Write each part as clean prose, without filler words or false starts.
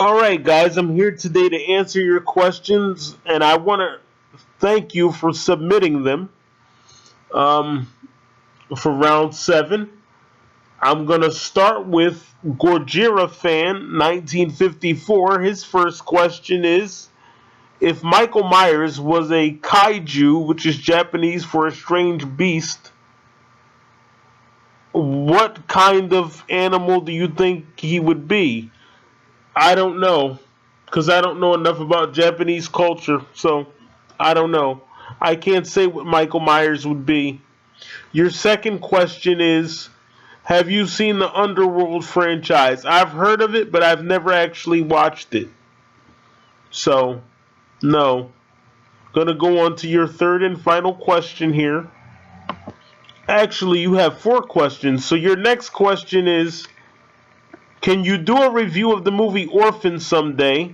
Alright, guys, I'm here today to answer your questions, and I want to thank you for submitting them um, for round 7. I'm going to start with Gorgira Fan 1954. His first question is, if Michael Myers was a kaiju, which is Japanese for a strange beast, what kind of animal do you think he would be? I don't know, because I don't know enough about Japanese culture, so I don't know. I can't say what Michael Myers would be. Your second question is, have you seen the Underworld franchise? I've heard of it, but I've never actually watched it. So, no. Gonna go on to your third and final question here. Actually, you have 4 questions, so your next question is, can you do a review of the movie Orphan someday?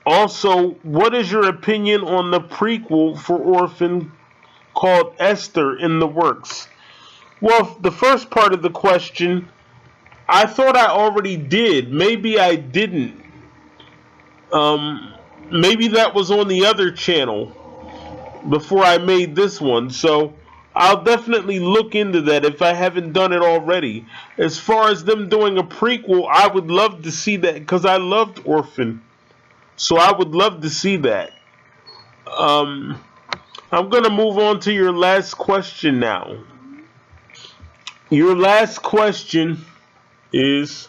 Also, what is your opinion on the prequel for Orphan called Esther in the works? Well, the first part of the question, I thought I already did. Maybe I didn't. Maybe that was on the other channel before I made this one. So I'll definitely look into that if I haven't done it already. As far as them doing a prequel, I would love to see that because I loved Orphan. So I would love to see that. I'm going to move on to your last question now. Your last question is,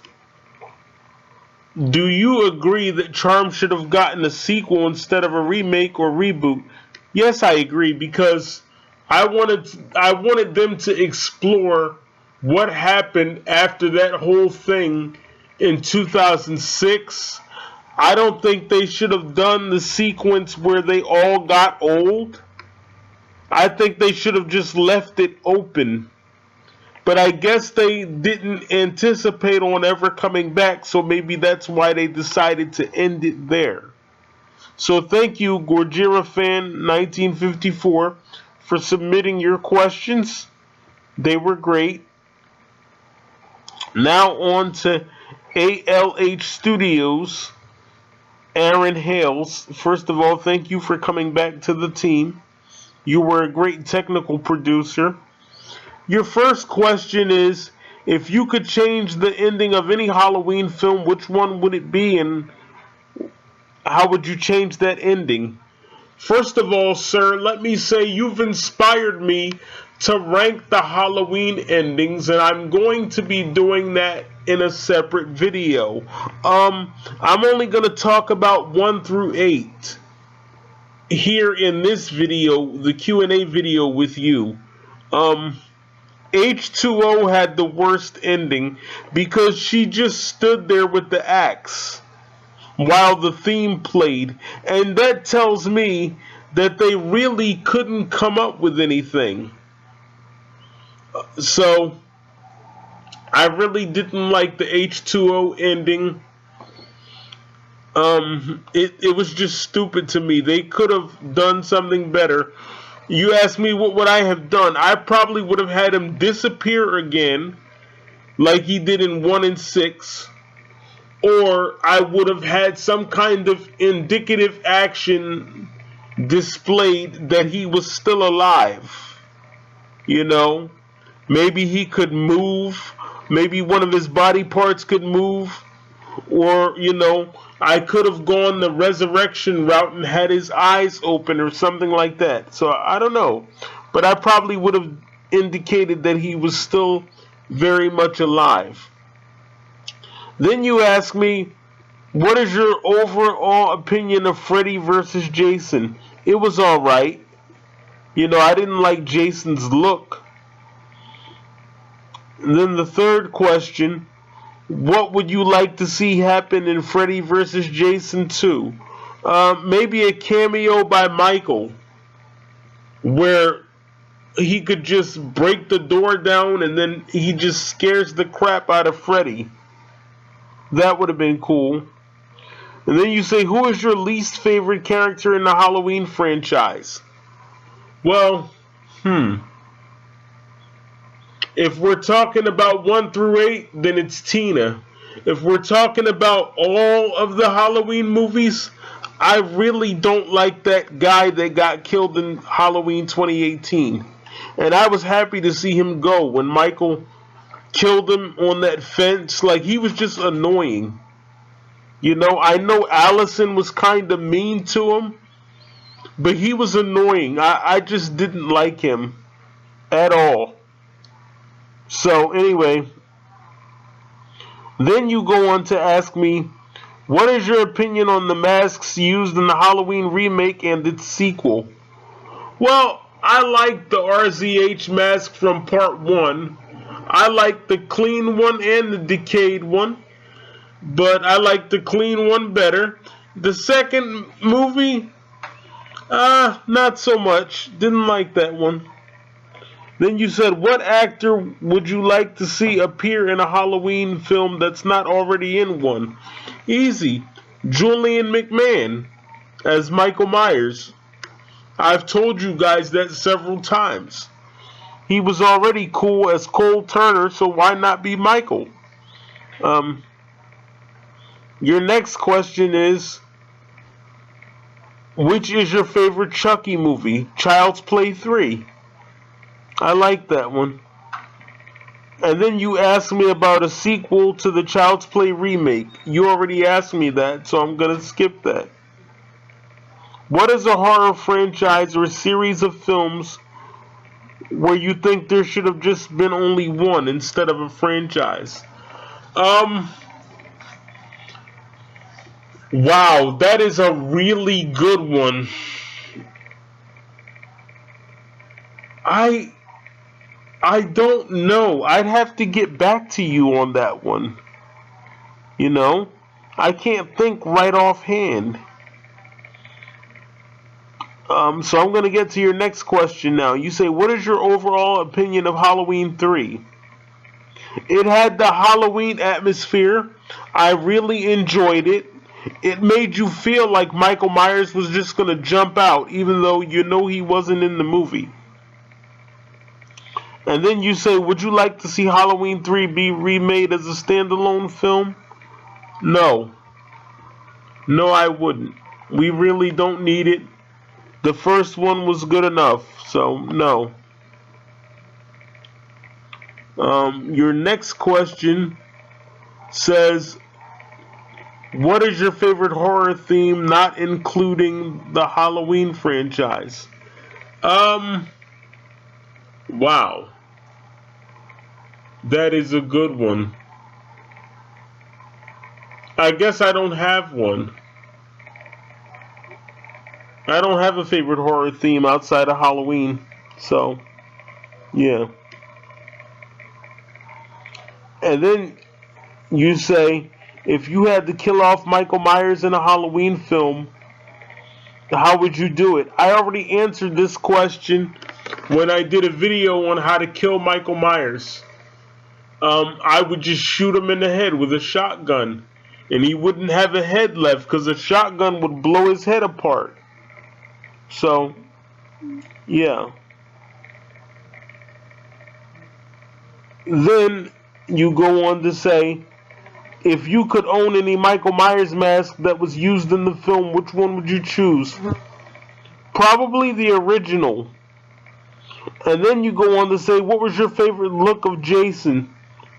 do you agree that Charm should have gotten a sequel instead of a remake or reboot? Yes, I agree, because I wanted them to explore what happened after that whole thing in 2006. I don't think they should have done the sequence where they all got old. I think they should have just left it open. But I guess they didn't anticipate on ever coming back, so maybe that's why they decided to end it there. So thank you, Gorgira Fan 1954, for submitting your questions. They were great. Now on to ALH Studios. Aaron Hales. First of all, thank you for coming back to the team. You were a great technical producer. Your first question is, if you could change the ending of any Halloween film, which one would it be, and how would you change that ending? First of all, sir, let me say you've inspired me to rank the Halloween endings, and I'm going to be doing that in a separate video. I'm only going to talk about 1 through 8 here in this video, the Q&A video with you. H2O had the worst ending because she just stood there with the axe while the theme played, and that tells me that they really couldn't come up with anything. So I really didn't like the H2O ending. It was just stupid to me. They could have done something better. You asked me what would I have done. I probably would have had him disappear again, like he did in 1 and 6. Or I would have had some kind of indicative action displayed that he was still alive. You know? Maybe he could move. Maybe one of his body parts could move. Or, you know, I could have gone the resurrection route and had his eyes open or something like that. So I don't know. But I probably would have indicated that he was still very much alive. Then you ask me, what is your overall opinion of Freddie versus Jason? It was alright. You know, I didn't like Jason's look. And then the third question, what would you like to see happen in Freddie versus Jason 2? Maybe a cameo by Michael, where he could just break the door down and then he just scares the crap out of Freddie. That would have been cool. And then you say, who is your least favorite character in the Halloween franchise? Well, if we're talking about 1 through 8, then it's Tina. If we're talking about all of the Halloween movies, I really don't like that guy that got killed in Halloween 2018. And I was happy to see him go when Michael killed him on that fence. Like, he was just annoying. You know, I know Allison was kind of mean to him, but he was annoying. I just didn't like him at all. So, anyway, then you go on to ask me, what is your opinion on the masks used in the Halloween remake and its sequel? Well, I like the RZH mask from part 1. I like the clean one and the decayed one, but I like the clean one better. The second movie, not so much. Didn't like that one. Then you said, what actor would you like to see appear in a Halloween film that's not already in one? Easy. Julian McMahon as Michael Myers. I've told you guys that several times. He was already cool as Cole Turner, so why not be Michael? Your next question is, which is your favorite Chucky movie? Child's Play 3. I like that one. And then you asked me about a sequel to the Child's Play remake. You already asked me that, so I'm going to skip that. What is a horror franchise or a series of films where you think there should have just been only one instead of a franchise? Wow, that is a really good one. I don't know. I'd have to get back to you on that one. You know? I can't think right offhand. So I'm going to get to your next question now. You say, what is your overall opinion of Halloween 3? It had the Halloween atmosphere. I really enjoyed it. It made you feel like Michael Myers was just going to jump out, even though you know he wasn't in the movie. And then you say, would you like to see Halloween 3 be remade as a standalone film? No. No, I wouldn't. We really don't need it. The first one was good enough, so no. Your next question says, what is your favorite horror theme not including the Halloween franchise? Wow. That is a good one. I guess I don't have one. I don't have a favorite horror theme outside of Halloween. So, yeah. And then you say, if you had to kill off Michael Myers in a Halloween film, how would you do it? I already answered this question when I did a video on how to kill Michael Myers. I would just shoot him in the head with a shotgun, and he wouldn't have a head left because a shotgun would blow his head apart. So, yeah. Then you go on to say, if you could own any Michael Myers mask that was used in the film, which one would you choose? Probably the original. And then you go on to say, what was your favorite look of Jason?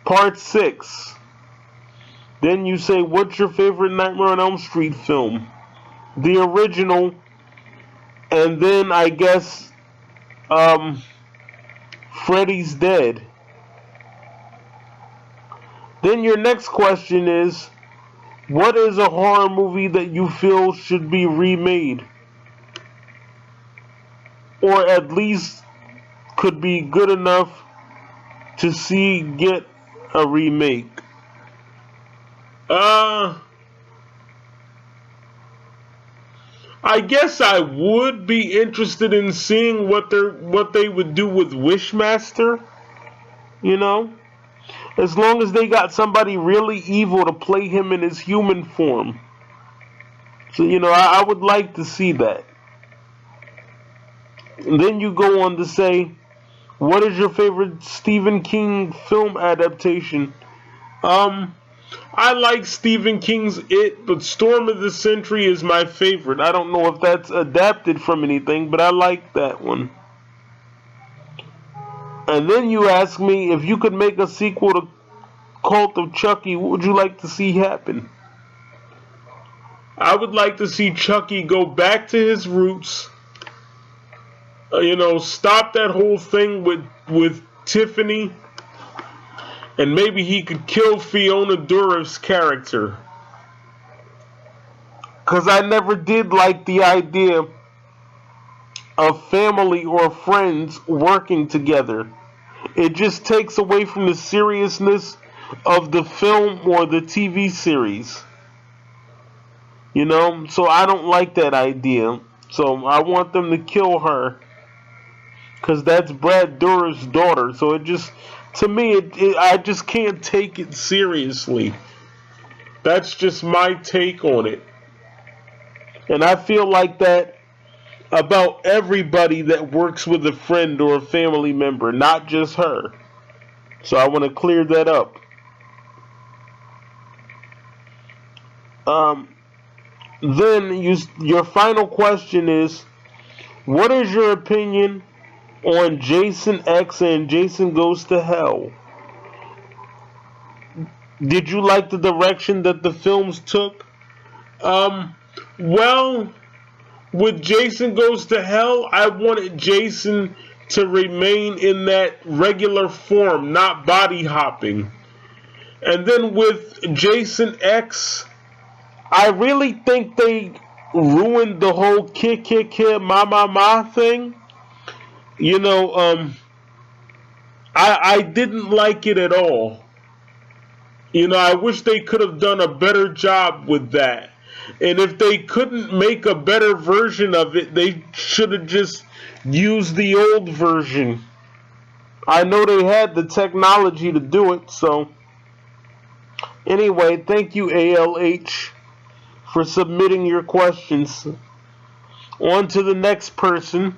Part 6. Then you say, what's your favorite Nightmare on Elm Street film? The original. And then I guess Freddie's dead. Then your next question is, what is a horror movie that you feel should be remade? Or at least could be good enough to see get a remake? I guess I would be interested in seeing what they would do with Wishmaster, you know? As long as they got somebody really evil to play him in his human form. So, you know, I would like to see that. And then you go on to say, what is your favorite Stephen King film adaptation? I like Stephen King's It, but Storm of the Century is my favorite. I don't know if that's adapted from anything, but I like that one. And then you ask me if you could make a sequel to Cult of Chucky, what would you like to see happen? I would like to see Chucky go back to his roots. Stop that whole thing with Tiffany. And maybe he could kill Fiona Dourif's character. Because I never did like the idea of family or friends working together. It just takes away from the seriousness of the film or the TV series. So I don't like that idea. So I want them to kill her. Because that's Brad Dourif's daughter. So it just... To me, I just can't take it seriously. That's just my take on it. And I feel like that about everybody that works with a friend or a family member, not just her. So I want to clear that up. Then your final question is, what is your opinion on Jason X and Jason Goes to Hell? Did you like the direction that the films took? Well, with Jason Goes to Hell, I wanted Jason to remain in that regular form, not body hopping. And then with Jason X, I really think they ruined the whole kid, ma thing. I didn't like it at all. I wish they could have done a better job with that. And if they couldn't make a better version of it, they should have just used the old version. I know they had the technology to do it, so. Anyway, thank you, ALH, for submitting your questions. On to the next person.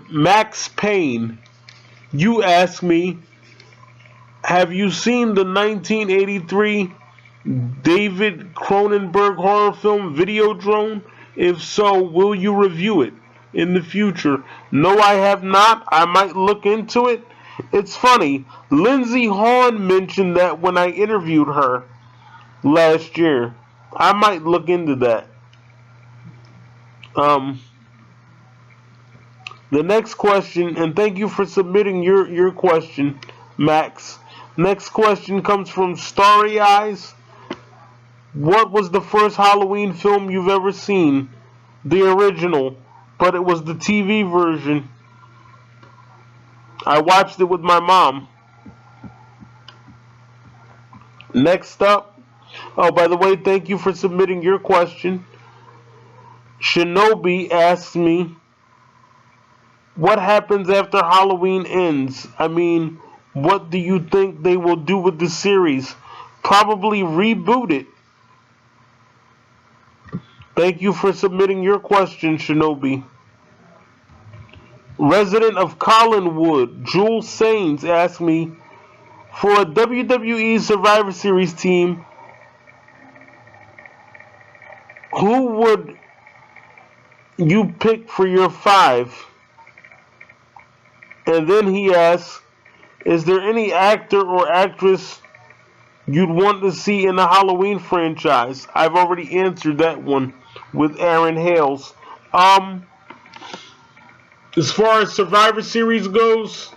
Max Payne, you asked me, have you seen the 1983 David Cronenberg horror film Videodrome? If so, will you review it in the future? No, I have not. I might look into it. It's funny, Lindsay Hawn mentioned that when I interviewed her last year. I might look into that. The next question, and thank you for submitting your question, Max. Next question comes from Starry Eyes. What was the first Halloween film you've ever seen? The original, but it was the TV version. I watched it with my mom. Next up, oh, by the way, thank you for submitting your question. Shinobi asks me, what happens after Halloween ends? I mean, what do you think they will do with the series? Probably reboot it. Thank you for submitting your question, Shinobi. Resident of Collinwood, Jules Sains asked me, for a WWE Survivor Series team, who would you pick for your 5? And then he asks, is there any actor or actress you'd want to see in the Halloween franchise? I've already answered that one with Aaron Hales. As far as Survivor Series goes,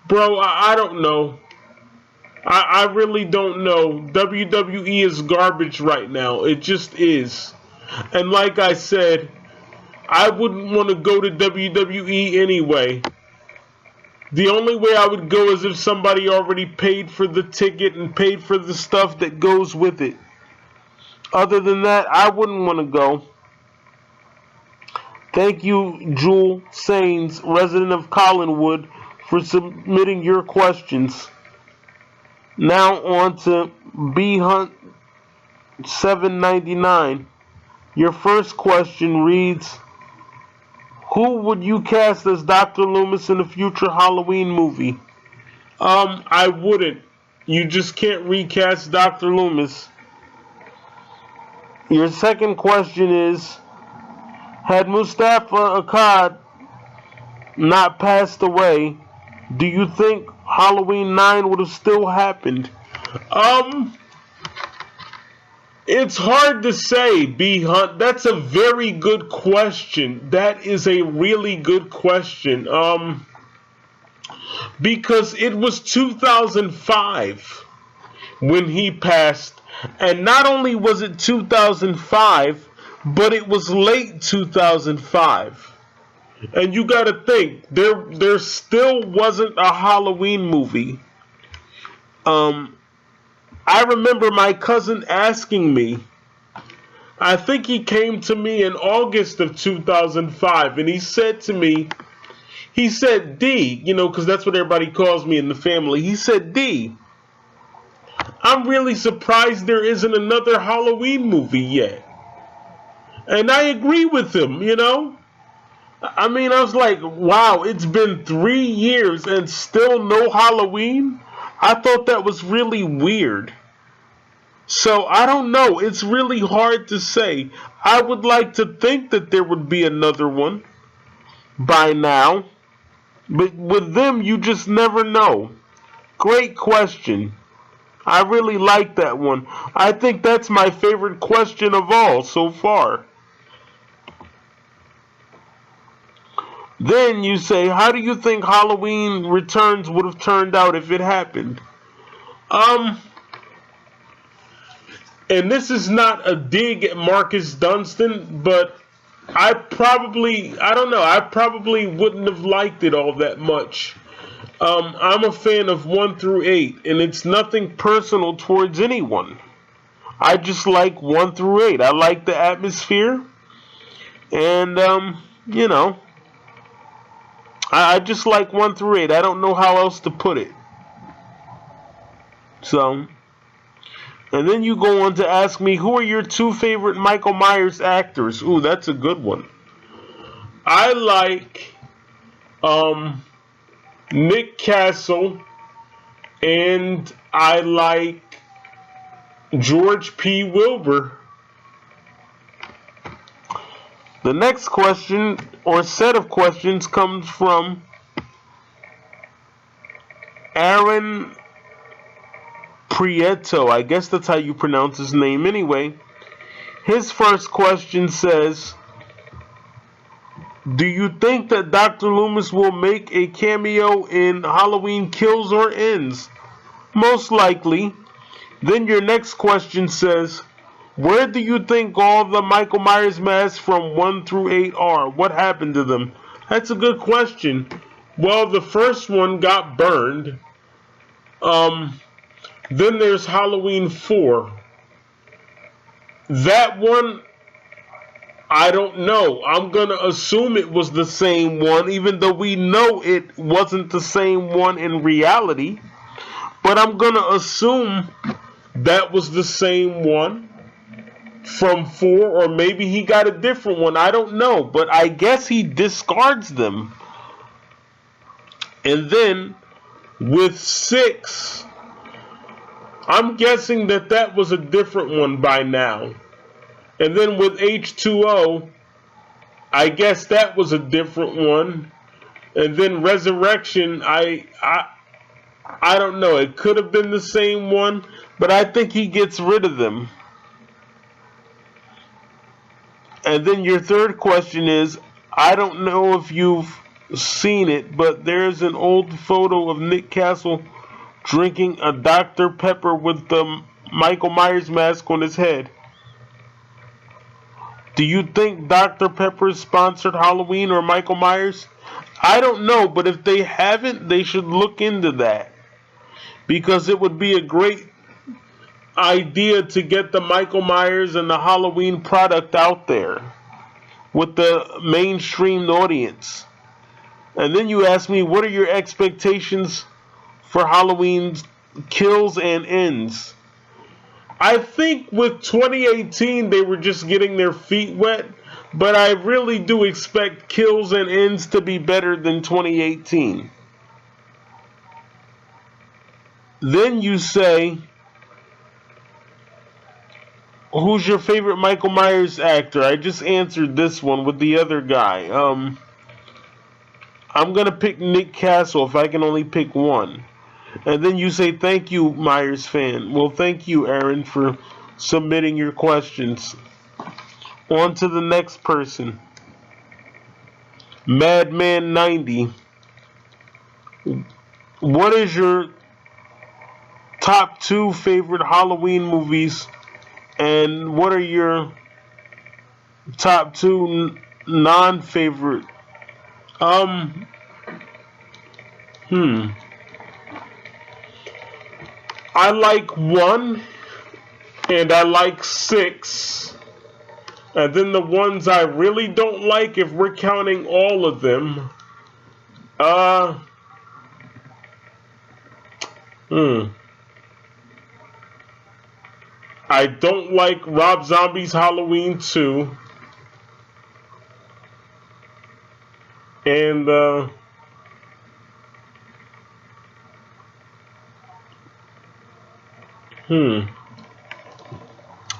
bro, I don't know. I really don't know. WWE is garbage right now. It just is. And like I said, I wouldn't want to go to WWE anyway. The only way I would go is if somebody already paid for the ticket and paid for the stuff that goes with it. Other than that, I wouldn't want to go. Thank you, Jewel Sains, resident of Collinwood, for submitting your questions. Now on to B Hunt 799. Your first question reads, who would you cast as Dr. Loomis in a future Halloween movie? I wouldn't. You just can't recast Dr. Loomis. Your second question is, had Mustafa Akkad not passed away, do you think Halloween 9 would have still happened? It's hard to say, B Hunt. That's a very good question. That is a really good question. Because it was 2005 when he passed, and not only was it 2005, but it was late 2005. And you got to think, there still wasn't a Halloween movie. I remember my cousin asking me, I think he came to me in August of 2005, and he said to me, he said, D, you know, because that's what everybody calls me in the family. He said, D, I'm really surprised there isn't another Halloween movie yet. And I agree with him, you know. I mean, I was like, wow, it's been 3 years and still no Halloween? I thought that was really weird. So, I don't know. It's really hard to say. I would like to think that there would be another one by now. But with them, you just never know. Great question. I really like that one. I think that's my favorite question of all so far. Then you say, how do you think Halloween Returns would have turned out if it happened? And this is not a dig at Marcus Dunstan, but I don't know, I probably wouldn't have liked it all that much. I'm a fan of 1 through 8, and it's nothing personal towards anyone. I just like 1 through 8. I like the atmosphere, and, you know, I just like 1 through 8. I don't know how else to put it. So, and then you go on to ask me, who are your 2 favorite Michael Myers actors? Ooh, that's a good one. I like Nick Castle, and I like George P. Wilbur. The next question, or set of questions, comes from Aaron Prieto. I guess that's how you pronounce his name anyway. His first question says, do you think that Dr. Loomis will make a cameo in Halloween Kills or Ends? Most likely. Then your next question says, where do you think all the Michael Myers masks from 1 through 8 are? What happened to them? That's a good question. Well, the first one got burned. Then there's Halloween 4. That one, I don't know. I'm going to assume it was the same one, even though we know it wasn't the same one in reality. But I'm going to assume that was the same one from 4, or maybe he got a different one. I don't know, but I guess he discards them. And then with 6, I'm guessing that was a different one by now. And then with H2O, I guess that was a different one. And then Resurrection, I don't know. It could have been the same one, but I think he gets rid of them. And then your third question is, I don't know if you've seen it, but there's an old photo of Nick Castle drinking a Dr. Pepper with the Michael Myers mask on his head. Do you think Dr. Pepper sponsored Halloween or Michael Myers? I don't know, but if they haven't, they should look into that. Because it would be a great idea to get the Michael Myers and the Halloween product out there with the mainstream audience. And then you ask me, what are your expectations for Halloween Kills and Ends? I think with 2018 they were just getting their feet wet, but I really do expect Kills and Ends to be better than 2018. Then you say, who's your favorite Michael Myers actor? I just answered this one with the other guy. I'm going to pick Nick Castle if I can only pick one. And then you say, thank you, Myers fan. Well, thank you, Aaron, for submitting your questions. On to the next person. Madman90. What is your top 2 favorite Halloween movies? And what are your top 2 non-favorite? I like 1 and I like 6. And then the ones I really don't like, if we're counting all of them, I don't like Rob Zombie's Halloween 2. And,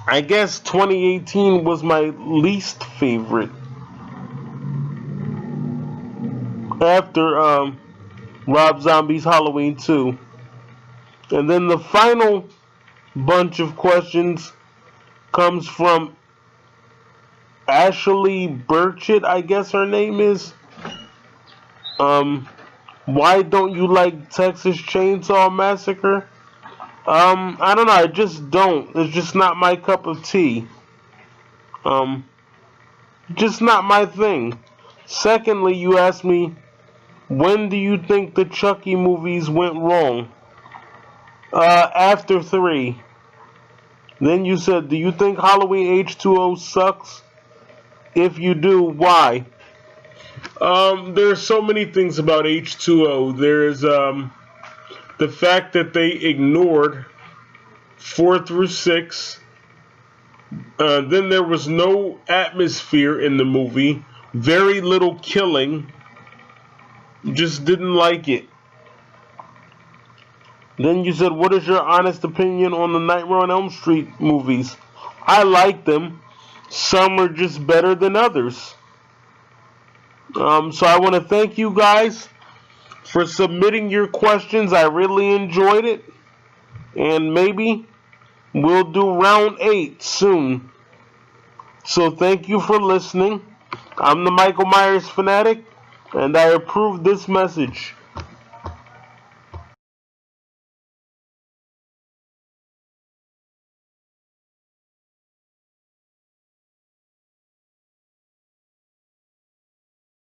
I guess 2018 was my least favorite. After, Rob Zombie's Halloween 2. And then the final bunch of questions comes from Ashley Burchett, I guess her name is. Why don't you like Texas Chainsaw Massacre? I don't know, I just don't. It's just not my cup of tea. Just not my thing. Secondly, you asked me, when do you think the Chucky movies went wrong? After 3. Then you said, do you think Halloween H2O sucks? If you do, why? There's so many things about H2O. There's, the fact that they ignored 4 through 6. Then there was no atmosphere in the movie. Very little killing. Just didn't like it. Then you said, what is your honest opinion on the Nightmare on Elm Street movies? I like them. Some are just better than others. So I want to thank you guys for submitting your questions. I really enjoyed it. And maybe we'll do round 8 soon. So thank you for listening. I'm the Michael Myers Fanatic, and I approve this message.